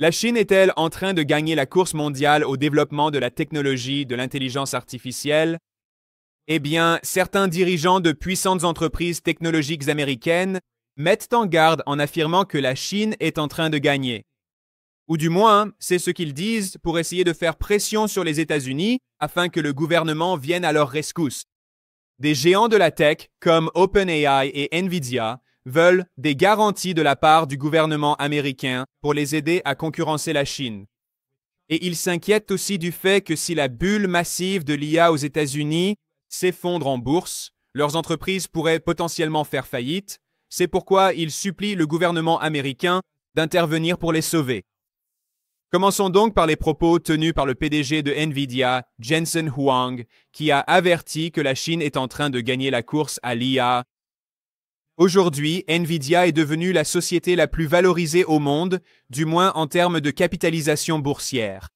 La Chine est-elle en train de gagner la course mondiale au développement de la technologie de l'intelligence artificielle? Eh bien, certains dirigeants de puissantes entreprises technologiques américaines mettent en garde en affirmant que la Chine est en train de gagner. Ou du moins, c'est ce qu'ils disent pour essayer de faire pression sur les États-Unis afin que le gouvernement vienne à leur rescousse. Des géants de la tech comme OpenAI et Nvidia veulent des garanties de la part du gouvernement américain pour les aider à concurrencer la Chine. Et ils s'inquiètent aussi du fait que si la bulle massive de l'IA aux États-Unis s'effondre en bourse, leurs entreprises pourraient potentiellement faire faillite. C'est pourquoi ils supplient le gouvernement américain d'intervenir pour les sauver. Commençons donc par les propos tenus par le PDG de Nvidia, Jensen Huang, qui a averti que la Chine est en train de gagner la course à l'IA. Aujourd'hui, Nvidia est devenue la société la plus valorisée au monde, du moins en termes de capitalisation boursière.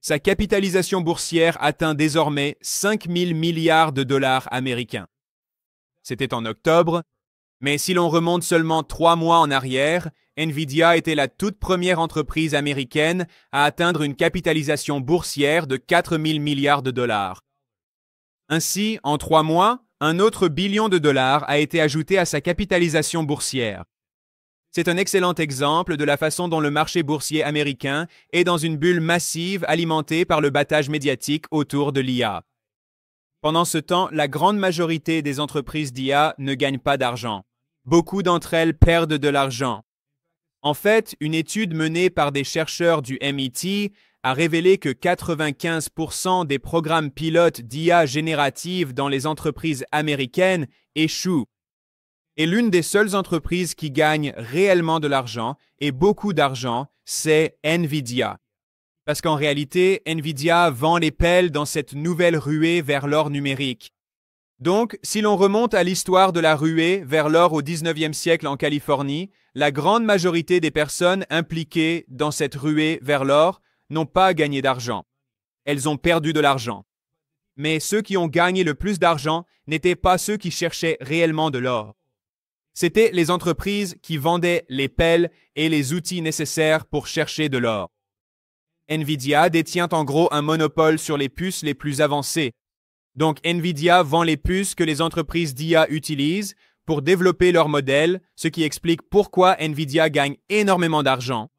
Sa capitalisation boursière atteint désormais 5 000 milliards de dollars américains. C'était en octobre, mais si l'on remonte seulement 3 mois en arrière, Nvidia était la toute première entreprise américaine à atteindre une capitalisation boursière de 4 000 milliards de dollars. Ainsi, en 3 mois, un autre billion de dollars a été ajouté à sa capitalisation boursière. C'est un excellent exemple de la façon dont le marché boursier américain est dans une bulle massive alimentée par le battage médiatique autour de l'IA. Pendant ce temps, la grande majorité des entreprises d'IA ne gagnent pas d'argent. Beaucoup d'entre elles perdent de l'argent. En fait, une étude menée par des chercheurs du MIT a révélé que 95% des programmes pilotes d'IA générative dans les entreprises américaines échouent. Et l'une des seules entreprises qui gagne réellement de l'argent, et beaucoup d'argent, c'est Nvidia. Parce qu'en réalité, Nvidia vend les pelles dans cette nouvelle ruée vers l'or numérique. Donc, si l'on remonte à l'histoire de la ruée vers l'or au 19e siècle en Californie, la grande majorité des personnes impliquées dans cette ruée vers l'or n'ont pas gagné d'argent. Elles ont perdu de l'argent. Mais ceux qui ont gagné le plus d'argent n'étaient pas ceux qui cherchaient réellement de l'or. C'étaient les entreprises qui vendaient les pelles et les outils nécessaires pour chercher de l'or. Nvidia détient en gros un monopole sur les puces les plus avancées. Donc Nvidia vend les puces que les entreprises d'IA utilisent pour développer leurs modèles, ce qui explique pourquoi Nvidia gagne énormément d'argent.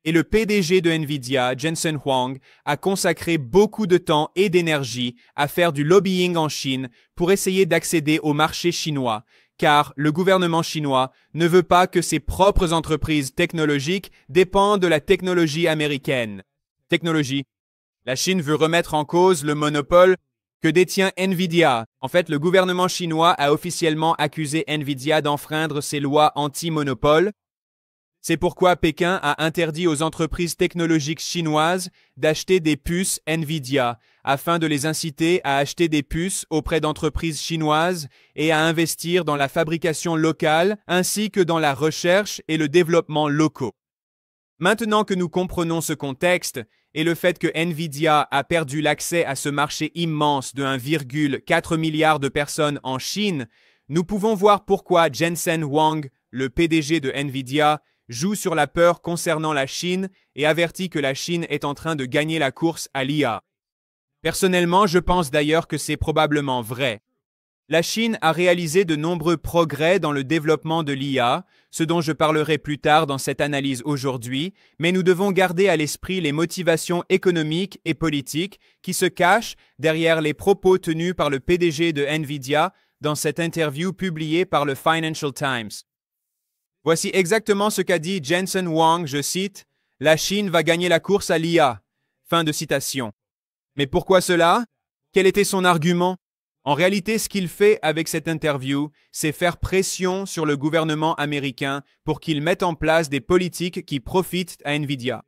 Et le PDG de Nvidia, Jensen Huang, a consacré beaucoup de temps et d'énergie à faire du lobbying en Chine pour essayer d'accéder au marché chinois, car le gouvernement chinois ne veut pas que ses propres entreprises technologiques dépendent de la technologie américaine. Technologie. La Chine veut remettre en cause le monopole que détient Nvidia. En fait, le gouvernement chinois a officiellement accusé Nvidia d'enfreindre ses lois anti-monopole. C'est pourquoi Pékin a interdit aux entreprises technologiques chinoises d'acheter des puces Nvidia, afin de les inciter à acheter des puces auprès d'entreprises chinoises et à investir dans la fabrication locale ainsi que dans la recherche et le développement locaux. Maintenant que nous comprenons ce contexte et le fait que Nvidia a perdu l'accès à ce marché immense de 1,4 milliard de personnes en Chine, nous pouvons voir pourquoi Jensen Huang, le PDG de Nvidia, joue sur la peur concernant la Chine et avertit que la Chine est en train de gagner la course à l'IA. Personnellement, je pense d'ailleurs que c'est probablement vrai. La Chine a réalisé de nombreux progrès dans le développement de l'IA, ce dont je parlerai plus tard dans cette analyse aujourd'hui, mais nous devons garder à l'esprit les motivations économiques et politiques qui se cachent derrière les propos tenus par le PDG de Nvidia dans cette interview publiée par le Financial Times. Voici exactement ce qu'a dit Jensen Huang, je cite, « La Chine va gagner la course à l'IA ». Fin de citation. Mais pourquoi cela? Quel était son argument? En réalité, ce qu'il fait avec cette interview, c'est faire pression sur le gouvernement américain pour qu'il mette en place des politiques qui profitent à Nvidia.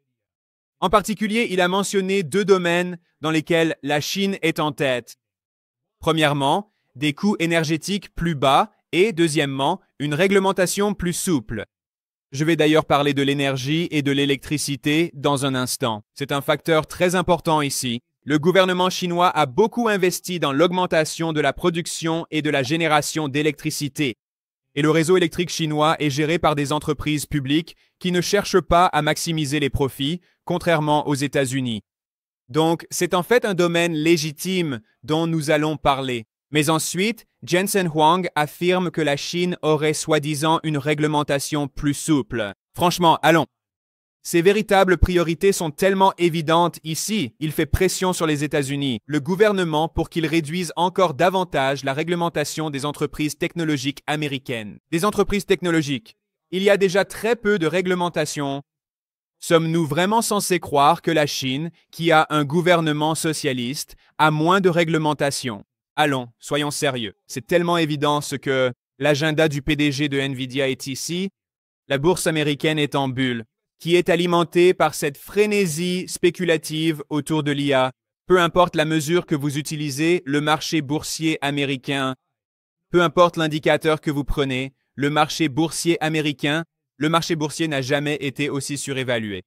En particulier, il a mentionné 2 domaines dans lesquels la Chine est en tête. Premièrement, des coûts énergétiques plus bas et, deuxièmement, une réglementation plus souple. Je vais d'ailleurs parler de l'énergie et de l'électricité dans un instant. C'est un facteur très important ici. Le gouvernement chinois a beaucoup investi dans l'augmentation de la production et de la génération d'électricité. Et le réseau électrique chinois est géré par des entreprises publiques qui ne cherchent pas à maximiser les profits, contrairement aux États-Unis. Donc, c'est en fait un domaine légitime dont nous allons parler. Mais ensuite, Jensen Huang affirme que la Chine aurait soi-disant une réglementation plus souple. Franchement, allons. Ces véritables priorités sont tellement évidentes ici, il fait pression sur les États-Unis, le gouvernement, pour qu'ils réduisent encore davantage la réglementation des entreprises technologiques américaines. Des entreprises technologiques. Il y a déjà très peu de réglementation. Sommes-nous vraiment censés croire que la Chine, qui a un gouvernement socialiste, a moins de réglementation? Allons, soyons sérieux. C'est tellement évident ce que l'agenda du PDG de Nvidia est ici. La bourse américaine est en bulle, qui est alimentée par cette frénésie spéculative autour de l'IA. Peu importe la mesure que vous utilisez, le marché boursier américain, peu importe l'indicateur que vous prenez, le marché boursier américain, le marché boursier n'a jamais été aussi surévalué.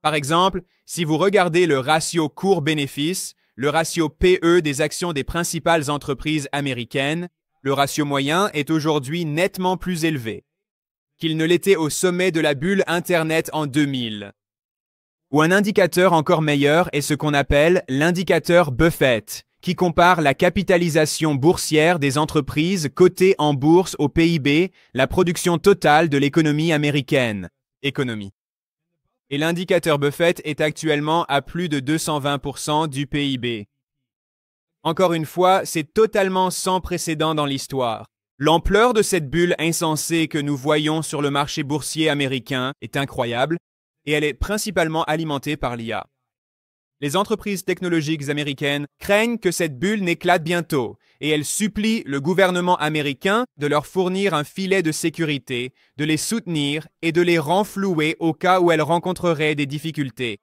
Par exemple, si vous regardez le ratio cours-bénéfice, le ratio PE des actions des principales entreprises américaines, le ratio moyen est aujourd'hui nettement plus élevé qu'il ne l'était au sommet de la bulle Internet en 2000. Ou un indicateur encore meilleur est ce qu'on appelle l'indicateur Buffett, qui compare la capitalisation boursière des entreprises cotées en bourse au PIB, la production totale de l'économie américaine. Économie. Et l'indicateur Buffett est actuellement à plus de 220% du PIB. Encore une fois, c'est totalement sans précédent dans l'histoire. L'ampleur de cette bulle insensée que nous voyons sur le marché boursier américain est incroyable, et elle est principalement alimentée par l'IA. Les entreprises technologiques américaines craignent que cette bulle n'éclate bientôt, et elles supplient le gouvernement américain de leur fournir un filet de sécurité, de les soutenir et de les renflouer au cas où elles rencontreraient des difficultés.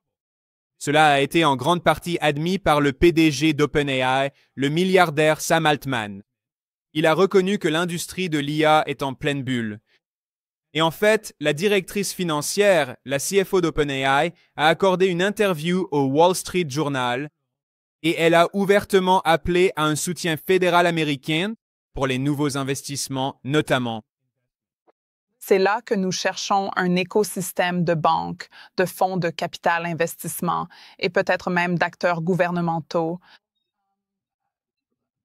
Cela a été en grande partie admis par le PDG d'OpenAI, le milliardaire Sam Altman. Il a reconnu que l'industrie de l'IA est en pleine bulle. Et en fait, la directrice financière, la CFO d'OpenAI, a accordé une interview au Wall Street Journal et elle a ouvertement appelé à un soutien fédéral américain pour les nouveaux investissements, notamment. C'est là que nous cherchons un écosystème de banques, de fonds de capital investissement et peut-être même d'acteurs gouvernementaux.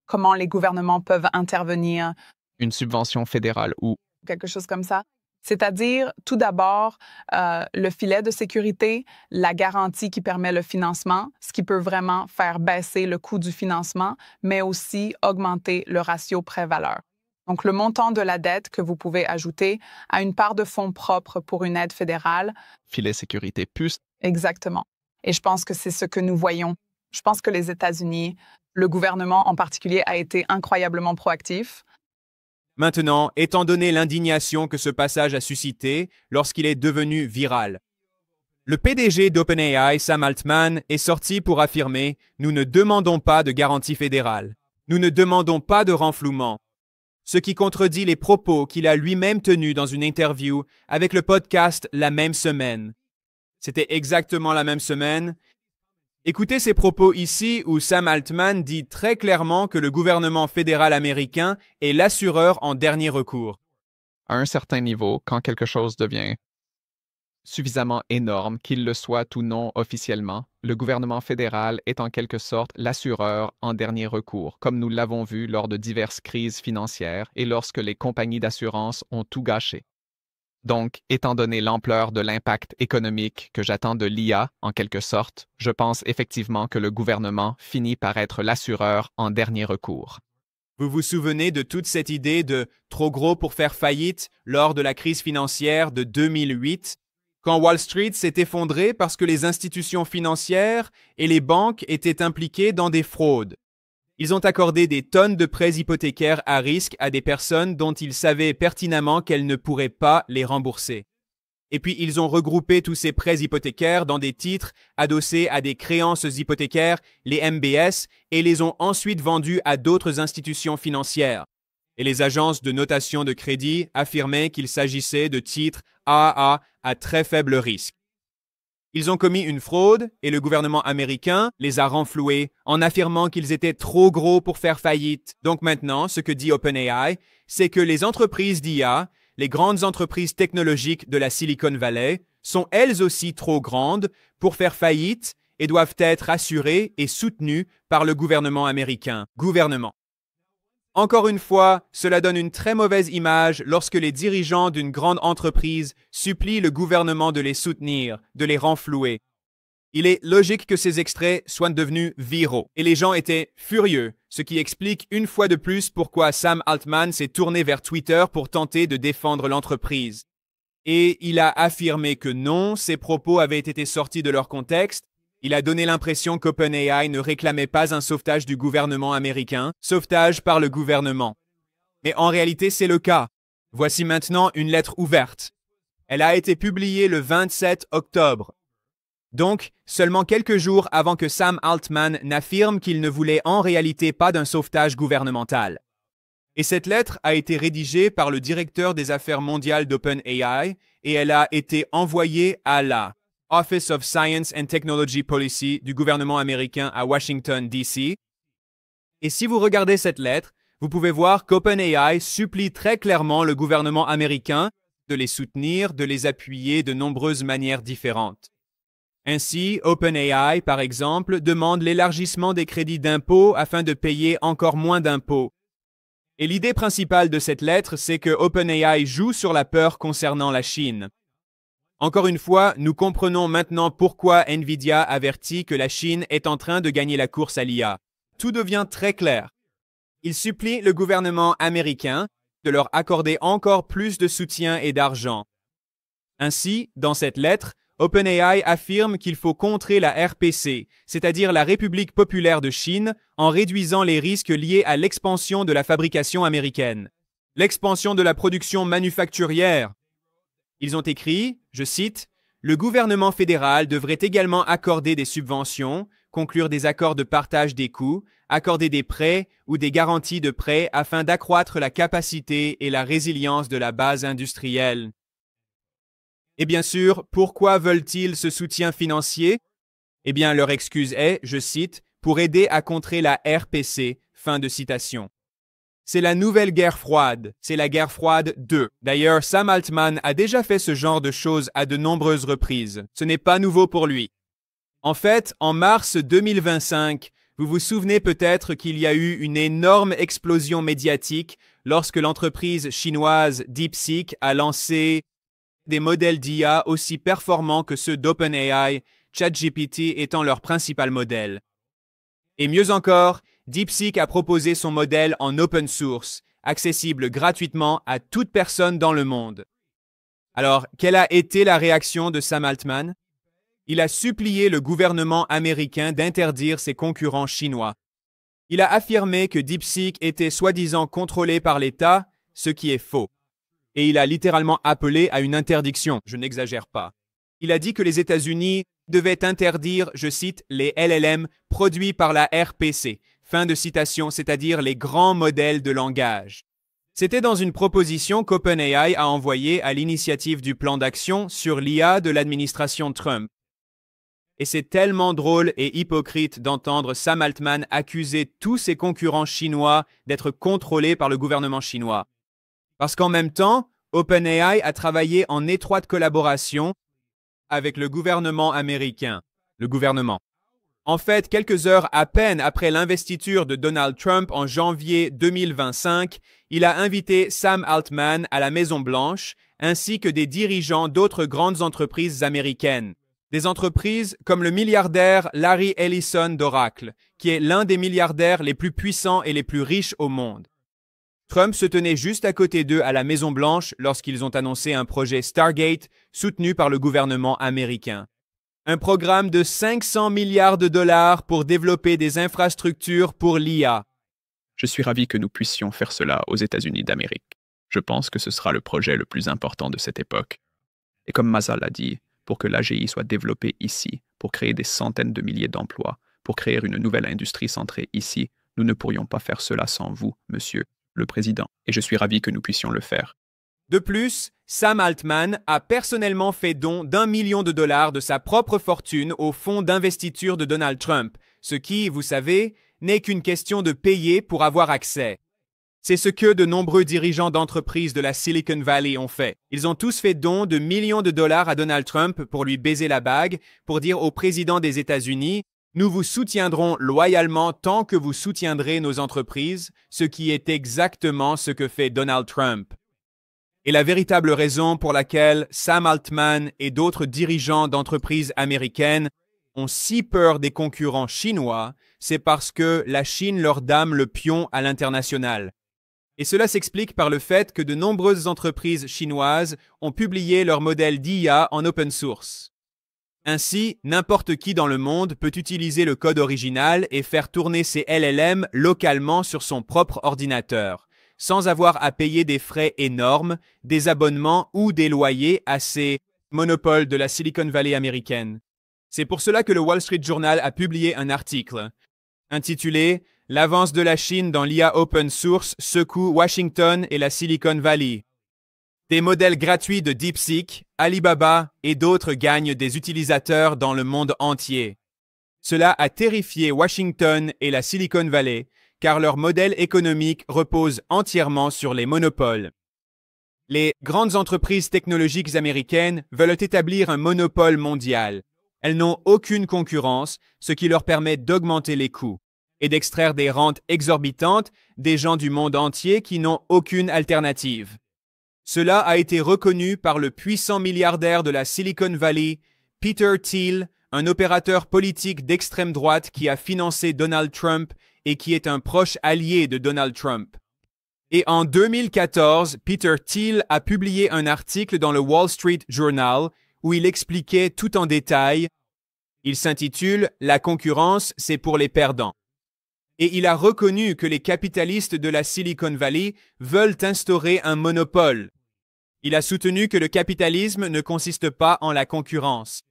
Comment les gouvernements peuvent intervenir. Une subvention fédérale ou quelque chose comme ça. C'est-à-dire, tout d'abord, le filet de sécurité, la garantie qui permet le financement, ce qui peut vraiment faire baisser le coût du financement, mais aussi augmenter le ratio prêt-valeur. Donc, le montant de la dette que vous pouvez ajouter à une part de fonds propres pour une aide fédérale. Filet sécurité plus. Exactement. Et je pense que c'est ce que nous voyons. Je pense que les États-Unis, le gouvernement en particulier, a été incroyablement proactif. Maintenant, étant donné l'indignation que ce passage a suscité lorsqu'il est devenu viral, le PDG d'OpenAI, Sam Altman, est sorti pour affirmer « Nous ne demandons pas de garantie fédérale. Nous ne demandons pas de renflouement. » Ce qui contredit les propos qu'il a lui-même tenus dans une interview avec le podcast la même semaine. C'était exactement la même semaine. Écoutez ces propos ici où Sam Altman dit très clairement que le gouvernement fédéral américain est l'assureur en dernier recours. À un certain niveau, quand quelque chose devient suffisamment énorme, qu'il le soit ou non officiellement, le gouvernement fédéral est en quelque sorte l'assureur en dernier recours, comme nous l'avons vu lors de diverses crises financières et lorsque les compagnies d'assurance ont tout gâché. Donc, étant donné l'ampleur de l'impact économique que j'attends de l'IA, en quelque sorte, je pense effectivement que le gouvernement finit par être l'assureur en dernier recours. Vous vous souvenez de toute cette idée de « trop gros pour faire faillite » lors de la crise financière de 2008, quand Wall Street s'est effondré parce que les institutions financières et les banques étaient impliquées dans des fraudes. Ils ont accordé des tonnes de prêts hypothécaires à risque à des personnes dont ils savaient pertinemment qu'elles ne pourraient pas les rembourser. Et puis ils ont regroupé tous ces prêts hypothécaires dans des titres adossés à des créances hypothécaires, les MBS, et les ont ensuite vendus à d'autres institutions financières. Et les agences de notation de crédit affirmaient qu'il s'agissait de titres AA à très faible risque. Ils ont commis une fraude et le gouvernement américain les a renfloués en affirmant qu'ils étaient trop gros pour faire faillite. Donc maintenant, ce que dit OpenAI, c'est que les entreprises d'IA, les grandes entreprises technologiques de la Silicon Valley, sont elles aussi trop grandes pour faire faillite et doivent être assurées et soutenues par le gouvernement américain. Gouvernement. Encore une fois, cela donne une très mauvaise image lorsque les dirigeants d'une grande entreprise supplient le gouvernement de les soutenir, de les renflouer. Il est logique que ces extraits soient devenus viraux, et les gens étaient furieux, ce qui explique une fois de plus pourquoi Sam Altman s'est tourné vers Twitter pour tenter de défendre l'entreprise. Et il a affirmé que non, ses propos avaient été sortis de leur contexte. Il a donné l'impression qu'OpenAI ne réclamait pas un sauvetage du gouvernement américain, sauvetage par le gouvernement. Mais en réalité, c'est le cas. Voici maintenant une lettre ouverte. Elle a été publiée le 27 octobre. Donc, seulement quelques jours avant que Sam Altman n'affirme qu'il ne voulait en réalité pas d'un sauvetage gouvernemental. Et cette lettre a été rédigée par le directeur des affaires mondiales d'OpenAI et elle a été envoyée à la Office of Science and Technology Policy du gouvernement américain à Washington, D.C. Et si vous regardez cette lettre, vous pouvez voir qu'OpenAI supplie très clairement le gouvernement américain de les soutenir, de les appuyer de nombreuses manières différentes. Ainsi, OpenAI, par exemple, demande l'élargissement des crédits d'impôt afin de payer encore moins d'impôts. Et l'idée principale de cette lettre, c'est que OpenAI joue sur la peur concernant la Chine. Encore une fois, nous comprenons maintenant pourquoi Nvidia avertit que la Chine est en train de gagner la course à l'IA. Tout devient très clair. Il supplie le gouvernement américain de leur accorder encore plus de soutien et d'argent. Ainsi, dans cette lettre, OpenAI affirme qu'il faut contrer la RPC, c'est-à-dire la République populaire de Chine, en réduisant les risques liés à l'expansion de la fabrication américaine, l'expansion de la production manufacturière. Ils ont écrit, je cite, « Le gouvernement fédéral devrait également accorder des subventions, conclure des accords de partage des coûts, accorder des prêts ou des garanties de prêts afin d'accroître la capacité et la résilience de la base industrielle. » Et bien sûr, pourquoi veulent-ils ce soutien financier? Eh bien, leur excuse est, je cite, « pour aider à contrer la RPC », fin de citation. C'est la nouvelle guerre froide, c'est la guerre froide 2. D'ailleurs, Sam Altman a déjà fait ce genre de choses à de nombreuses reprises. Ce n'est pas nouveau pour lui. En fait, en mars 2025, vous vous souvenez peut-être qu'il y a eu une énorme explosion médiatique lorsque l'entreprise chinoise DeepSeek a lancé des modèles d'IA aussi performants que ceux d'OpenAI, ChatGPT étant leur principal modèle. Et mieux encore, DeepSeek a proposé son modèle en open source, accessible gratuitement à toute personne dans le monde. Alors, quelle a été la réaction de Sam Altman? Il a supplié le gouvernement américain d'interdire ses concurrents chinois. Il a affirmé que DeepSeek était soi-disant contrôlé par l'État, ce qui est faux. Et il a littéralement appelé à une interdiction, je n'exagère pas. Il a dit que les États-Unis devaient interdire, je cite, les LLM produits par la RPC, fin de citation, c'est-à-dire les grands modèles de langage. C'était dans une proposition qu'OpenAI a envoyée à l'initiative du plan d'action sur l'IA de l'administration Trump. Et c'est tellement drôle et hypocrite d'entendre Sam Altman accuser tous ses concurrents chinois d'être contrôlés par le gouvernement chinois. Parce qu'en même temps, OpenAI a travaillé en étroite collaboration avec le gouvernement américain. Le gouvernement. En fait, quelques heures à peine après l'investiture de Donald Trump en janvier 2025, il a invité Sam Altman à la Maison-Blanche, ainsi que des dirigeants d'autres grandes entreprises américaines. Des entreprises comme le milliardaire Larry Ellison d'Oracle, qui est l'un des milliardaires les plus puissants et les plus riches au monde. Trump se tenait juste à côté d'eux à la Maison-Blanche lorsqu'ils ont annoncé un projet Stargate soutenu par le gouvernement américain. Un programme de 500 milliards de dollars pour développer des infrastructures pour l'IA. Je suis ravi que nous puissions faire cela aux États-Unis d'Amérique. Je pense que ce sera le projet le plus important de cette époque. Et comme Maza l'a dit, pour que l'AGI soit développée ici, pour créer des centaines de milliers d'emplois, pour créer une nouvelle industrie centrée ici, nous ne pourrions pas faire cela sans vous, monsieur le Président, et je suis ravi que nous puissions le faire. De plus, Sam Altman a personnellement fait don d'1 million de dollars de sa propre fortune au fonds d'investiture de Donald Trump, ce qui, vous savez, n'est qu'une question de payer pour avoir accès. C'est ce que de nombreux dirigeants d'entreprises de la Silicon Valley ont fait. Ils ont tous fait don de millions de dollars à Donald Trump pour lui baiser la bague, pour dire au président des États-Unis « Nous vous soutiendrons loyalement tant que vous soutiendrez nos entreprises », ce qui est exactement ce que fait Donald Trump. Et la véritable raison pour laquelle Sam Altman et d'autres dirigeants d'entreprises américaines ont si peur des concurrents chinois, c'est parce que la Chine leur dame le pion à l'international. Et cela s'explique par le fait que de nombreuses entreprises chinoises ont publié leur modèle d'IA en open source. Ainsi, n'importe qui dans le monde peut utiliser le code original et faire tourner ses LLM localement sur son propre ordinateur, sans avoir à payer des frais énormes, des abonnements ou des loyers à ces monopoles de la Silicon Valley américaine. C'est pour cela que le Wall Street Journal a publié un article intitulé « L'avance de la Chine dans l'IA open source secoue Washington et la Silicon Valley ». Des modèles gratuits de DeepSeek, Alibaba et d'autres gagnent des utilisateurs dans le monde entier. Cela a terrifié Washington et la Silicon Valley, car leur modèle économique repose entièrement sur les monopoles. Les grandes entreprises technologiques américaines veulent établir un monopole mondial. Elles n'ont aucune concurrence, ce qui leur permet d'augmenter les coûts et d'extraire des rentes exorbitantes des gens du monde entier qui n'ont aucune alternative. Cela a été reconnu par le puissant milliardaire de la Silicon Valley, Peter Thiel, un opérateur politique d'extrême droite qui a financé Donald Trump et qui est un proche allié de Donald Trump. Et en 2014, Peter Thiel a publié un article dans le Wall Street Journal où il expliquait tout en détail. Il s'intitule « La concurrence, c'est pour les perdants ». Et il a reconnu que les capitalistes de la Silicon Valley veulent instaurer un monopole. Il a soutenu que le capitalisme ne consiste pas en la concurrence.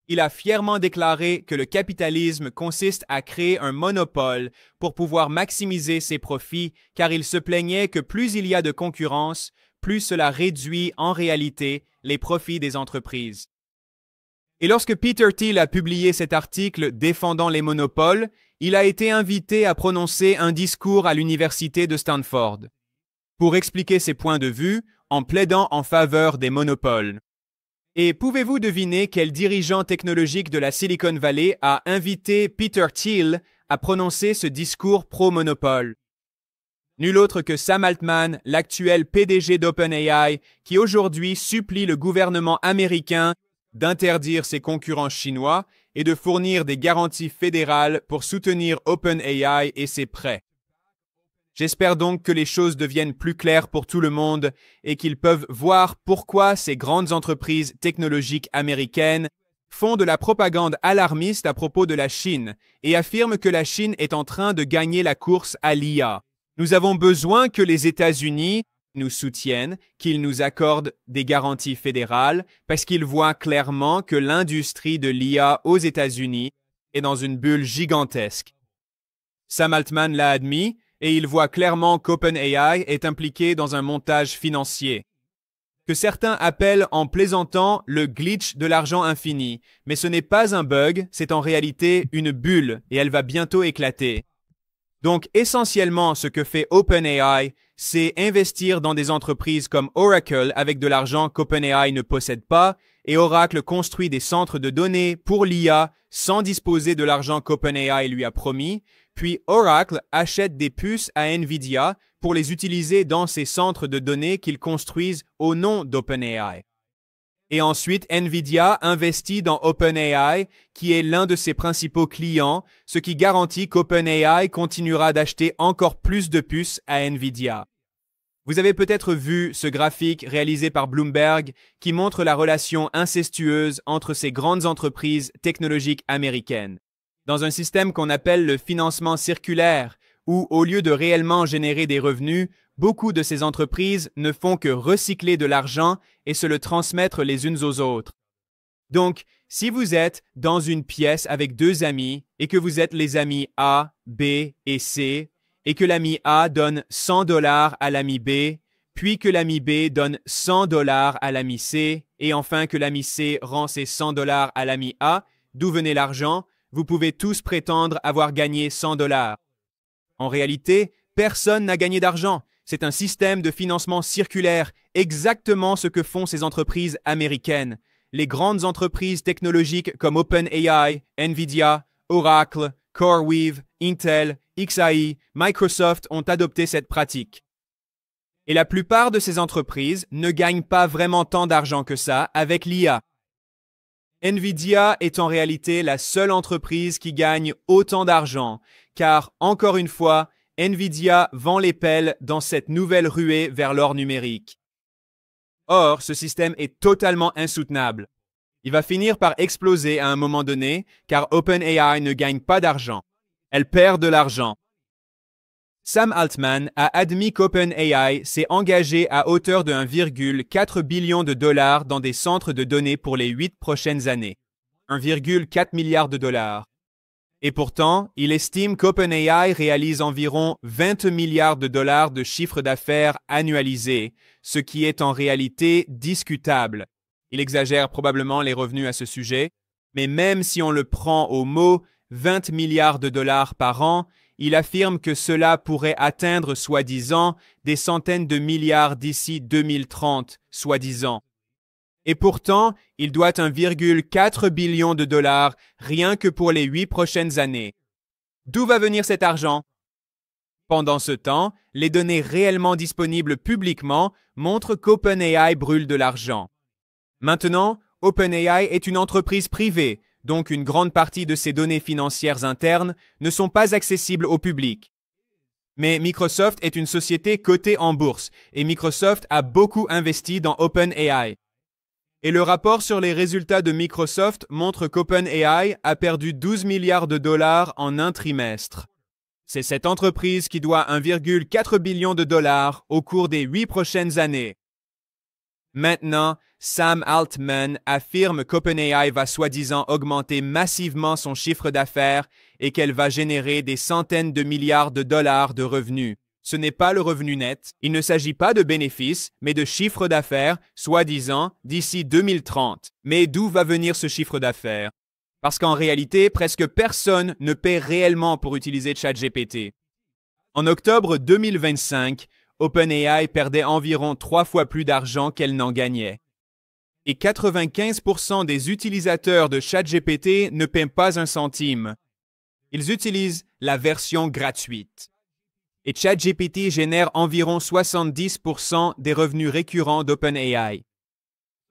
Il a fièrement déclaré que le capitalisme consiste à créer un monopole pour pouvoir maximiser ses profits, car il se plaignait que plus il y a de concurrence, plus cela réduit en réalité les profits des entreprises. Et lorsque Peter Thiel a publié cet article défendant les monopoles, il a été invité à prononcer un discours à l'université de Stanford pour expliquer ses points de vue en plaidant en faveur des monopoles. Et pouvez-vous deviner quel dirigeant technologique de la Silicon Valley a invité Peter Thiel à prononcer ce discours pro-monopole? Nul autre que Sam Altman, l'actuel PDG d'OpenAI, qui aujourd'hui supplie le gouvernement américain d'interdire ses concurrents chinois et de fournir des garanties fédérales pour soutenir OpenAI et ses prêts. J'espère donc que les choses deviennent plus claires pour tout le monde et qu'ils peuvent voir pourquoi ces grandes entreprises technologiques américaines font de la propagande alarmiste à propos de la Chine et affirment que la Chine est en train de gagner la course à l'IA. Nous avons besoin que les États-Unis nous soutiennent, qu'ils nous accordent des garanties fédérales parce qu'ils voient clairement que l'industrie de l'IA aux États-Unis est dans une bulle gigantesque. Sam Altman l'a admis et il voit clairement qu'OpenAI est impliqué dans un montage financier, que certains appellent en plaisantant le glitch de l'argent infini, mais ce n'est pas un bug, c'est en réalité une bulle et elle va bientôt éclater. Donc, essentiellement, ce que fait OpenAI, c'est investir dans des entreprises comme Oracle avec de l'argent qu'OpenAI ne possède pas, et Oracle construit des centres de données pour l'IA sans disposer de l'argent qu'OpenAI lui a promis, puis Oracle achète des puces à NVIDIA pour les utiliser dans ces centres de données qu'ils construisent au nom d'OpenAI. Et ensuite, NVIDIA investit dans OpenAI, qui est l'un de ses principaux clients, ce qui garantit qu'OpenAI continuera d'acheter encore plus de puces à NVIDIA. Vous avez peut-être vu ce graphique réalisé par Bloomberg qui montre la relation incestueuse entre ces grandes entreprises technologiques américaines. Dans un système qu'on appelle le financement circulaire, où au lieu de réellement générer des revenus, beaucoup de ces entreprises ne font que recycler de l'argent et se le transmettre les unes aux autres. Donc, si vous êtes dans une pièce avec deux amis et que vous êtes les amis A, B et C, et que l'ami A donne $100 à l'ami B, puis que l'ami B donne 100 $ à l'ami C, et enfin que l'ami C rend ses 100 $ à l'ami A, d'où venait l'argent, vous pouvez tous prétendre avoir gagné 100 $. En réalité, personne n'a gagné d'argent. C'est un système de financement circulaire, exactement ce que font ces entreprises américaines. Les grandes entreprises technologiques comme OpenAI, Nvidia, Oracle, CoreWeave, Intel, XAI, Microsoft ont adopté cette pratique. Et la plupart de ces entreprises ne gagnent pas vraiment tant d'argent que ça avec l'IA. Nvidia est en réalité la seule entreprise qui gagne autant d'argent, car, encore une fois, Nvidia vend les pelles dans cette nouvelle ruée vers l'or numérique. Or, ce système est totalement insoutenable. Il va finir par exploser à un moment donné, car OpenAI ne gagne pas d'argent. Elle perd de l'argent. Sam Altman a admis qu'OpenAI s'est engagé à hauteur de 1,4 billion de dollars dans des centres de données pour les 8 prochaines années. 1,4 milliard de dollars. Et pourtant, il estime qu'OpenAI réalise environ 20 milliards de dollars de chiffre d'affaires annualisé, ce qui est en réalité discutable. Il exagère probablement les revenus à ce sujet, mais même si on le prend au mot, 20 milliards de dollars par an, il affirme que cela pourrait atteindre, soi-disant, des centaines de milliards d'ici 2030, soi-disant. Et pourtant, il doit 1,4 billion de dollars rien que pour les 8 prochaines années. D'où va venir cet argent? Pendant ce temps, les données réellement disponibles publiquement montrent qu'OpenAI brûle de l'argent. Maintenant, OpenAI est une entreprise privée, donc une grande partie de ses données financières internes ne sont pas accessibles au public. Mais Microsoft est une société cotée en bourse, et Microsoft a beaucoup investi dans OpenAI. Et le rapport sur les résultats de Microsoft montre qu'OpenAI a perdu 12 milliards de dollars en un trimestre. C'est cette entreprise qui doit 1,4 billion de dollars au cours des 8 prochaines années. Maintenant, Sam Altman affirme qu'OpenAI va soi-disant augmenter massivement son chiffre d'affaires et qu'elle va générer des centaines de milliards de dollars de revenus. Ce n'est pas le revenu net, il ne s'agit pas de bénéfices, mais de chiffre d'affaires, soi-disant, d'ici 2030. Mais d'où va venir ce chiffre d'affaires? Parce qu'en réalité, presque personne ne paie réellement pour utiliser ChatGPT. En octobre 2025, OpenAI perdait environ 3 fois plus d'argent qu'elle n'en gagnait. Et 95% des utilisateurs de ChatGPT ne paient pas un centime. Ils utilisent la version gratuite. Et ChatGPT génère environ 70% des revenus récurrents d'OpenAI.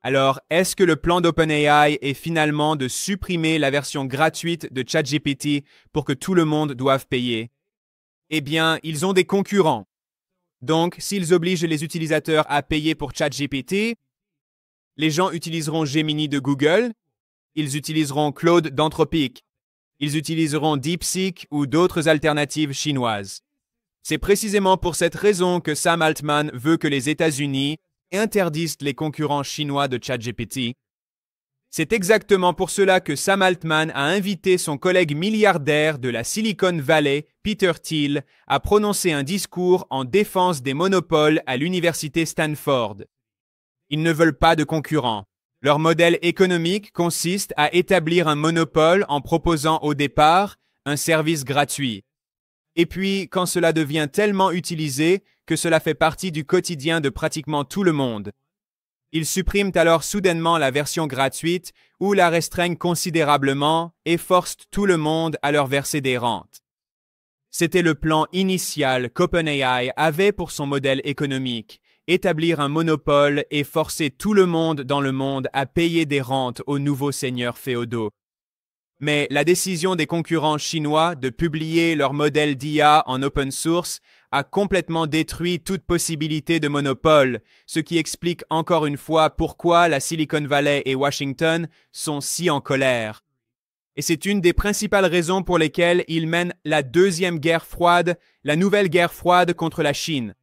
Alors, est-ce que le plan d'OpenAI est finalement de supprimer la version gratuite de ChatGPT pour que tout le monde doive payer? Eh bien, ils ont des concurrents. Donc, s'ils obligent les utilisateurs à payer pour ChatGPT, les gens utiliseront Gemini de Google, ils utiliseront Claude d'Anthropic, ils utiliseront DeepSeek ou d'autres alternatives chinoises. C'est précisément pour cette raison que Sam Altman veut que les États-Unis interdisent les concurrents chinois de ChatGPT. C'est exactement pour cela que Sam Altman a invité son collègue milliardaire de la Silicon Valley, Peter Thiel, à prononcer un discours en défense des monopoles à l'université Stanford. Ils ne veulent pas de concurrents. Leur modèle économique consiste à établir un monopole en proposant au départ un service gratuit. Et puis, quand cela devient tellement utilisé que cela fait partie du quotidien de pratiquement tout le monde, ils suppriment alors soudainement la version gratuite ou la restreignent considérablement et forcent tout le monde à leur verser des rentes. C'était le plan initial qu'OpenAI avait pour son modèle économique, établir un monopole et forcer tout le monde dans le monde à payer des rentes aux nouveaux seigneurs féodaux. Mais la décision des concurrents chinois de publier leur modèle d'IA en open source a complètement détruit toute possibilité de monopole, ce qui explique encore une fois pourquoi la Silicon Valley et Washington sont si en colère. Et c'est une des principales raisons pour lesquelles ils mènent la deuxième guerre froide, la nouvelle guerre froide contre la Chine.